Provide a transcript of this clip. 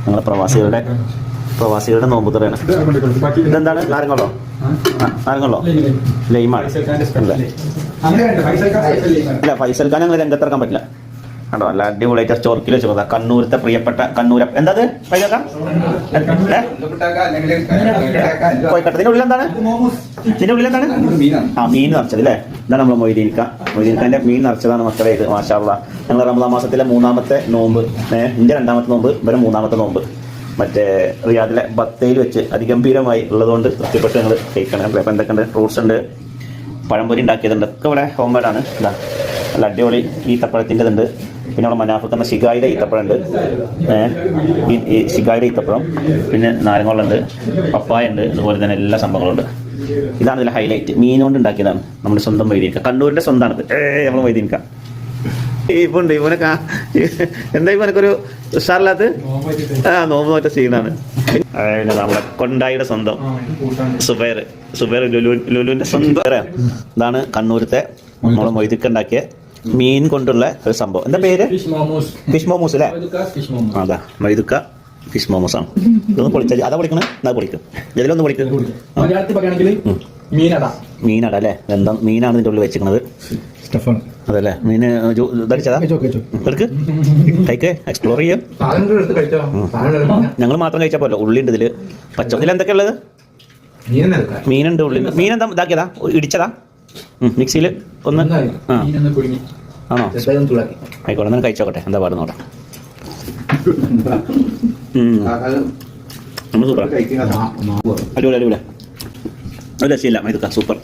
ഞങ്ങളെ പ്രവാസികളുടെ നോമ്പ് തുറയാണ്. ഇതെന്താണ്? നാരങ്ങല്ലോ ലൈമാണ് അല്ല ഫൈസൽ ഖാൻ ഞങ്ങൾ രംഗത്തിറക്കാൻ പറ്റില്ല കണ്ടോ. നല്ല അടിപൊളിയായിട്ട് ചോർക്കിൽ വെച്ച് പോകാം. കണ്ണൂരത്തെ പ്രിയപ്പെട്ട കണ്ണൂര എന്താ കോഴിക്കട്ടത്തിന്റെ ഉള്ളിൽ എന്താണ്? ഇതിന്റെ ഉള്ളിൽ എന്താണ്? മീൻ നിറച്ചത് അല്ലേ? ഇതാണ് നമ്മൾ മൊയ്തീൻഖാന്റെ മീൻ നിറച്ചതാണ് മക്കളെ. ഇത് മാഷാ അല്ലാഹ്. ഞങ്ങൾ റമദാൻ മാസത്തിലെ 3ാമത്തെ നോമ്പ്, എന്റെ 2ാമത്തെ നോമ്പ്, ഇവരെ 3ാമത്തെ നോമ്പ് മറ്റേ റിയാദിലെ ബത്തയിൽ വെച്ച് അതിഗംഭീരമായി ഉള്ളതുകൊണ്ട് തൃപ്തിപ്പെട്ട് ഞങ്ങൾ കഴിക്കണം. അപ്പം എന്തൊക്കെയുണ്ട്? ഫ്രൂട്ട്സ് ഉണ്ട്, പഴംപൊരി ഉണ്ടാക്കിയതുണ്ട്, ഒക്കെ ഇവിടെ ഹോം മെയ്ഡാണ്. ഇതാ നല്ല അടിപൊളി ഈത്തപ്പഴത്തിൻ്റെ ഉണ്ട്. പിന്നെ അവിടെ മനാഫത്ത് എന്ന ശിഖായിയുടെ ഈത്തപ്പഴം ഉണ്ട്, ഈ ശിഖായിയുടെ ഈത്തപ്പഴം, പിന്നെ നാരങ്ങളുണ്ട്, പപ്പായ ഉണ്ട്, അതുപോലെ തന്നെ എല്ലാ സംഭവങ്ങളുണ്ട്. ഇതാണ് ഇതിലെ ഹൈലൈറ്റ്. മീൻ കൊണ്ട് ഉണ്ടാക്കിയതാണ്. നമ്മുടെ സ്വന്തം മൊയ്തീൻക്ക, കണ്ണൂരിൻ്റെ സ്വന്തമാണിത്. നമ്മൾ മൊയ്തീൻക്ക ഇപ്പുണ്ട്. ഇവനൊക്കെ എന്താ ഇവനൊക്കെ ഒരു ഉഷാറില്ലാത്ത നോമ്പ് നോറ്റ സീനാണ്. പിന്നെ നമ്മുടെ കൊണ്ടായിയുടെ സ്വന്തം സുബൈർ ലുലുവിന്റെ സ്വന്തം. ഇതാണ് കണ്ണൂരത്തെ നമ്മളെ മൊയ്തീൻക്ക ഉണ്ടാക്കിയ മീൻ കൊണ്ടുള്ള ഒരു സംഭവം. എന്താ പേര്? ഫിഷ് മോമോസ് അല്ലേ? അതാ മൊയ്തീൻക്ക ഫിഷ് മോമോസ് ആണ്. ഇതൊന്ന് പൊളിച്ച അതാ പൊളിക്കണം. എന്നാ പൊളിക്കും, ഇതിലൊന്ന് പൊളിക്കും. മീനട അല്ലേ? എന്താ മീനാണ് ഇതിൻ്റെ ഉള്ളിൽ വെച്ചിരിക്കുന്നത്. അതല്ലേ മീന് ഇതടിച്ചതാ? കഴിക്ക്, എക്സ്പ്ലോർ ചെയ്യാം. ഞങ്ങൾ മാത്രം കഴിച്ചാൽ പോലോ. ഉള്ളിണ്ട് ഇതില്, പച്ച. ഇതിൽ എന്തൊക്കെയാ ഉള്ളത്? മീനുണ്ട് ഉള്ളിൽ. മീനെന്താ ഇതാക്കിയതാ? ഇടിച്ചതാ? മിക്സിയിൽ ഒന്ന് ആണോ? ആയിക്കോട്ടെ, എന്നാൽ കഴിച്ചോട്ടെ. എന്താ പാടുന്ന നോട്ടെ. സൂപ്പർ, അടിപൊളി അടിപൊളി. ഒരു രക്ഷയില്ല മൈദക്ക, സൂപ്പർ.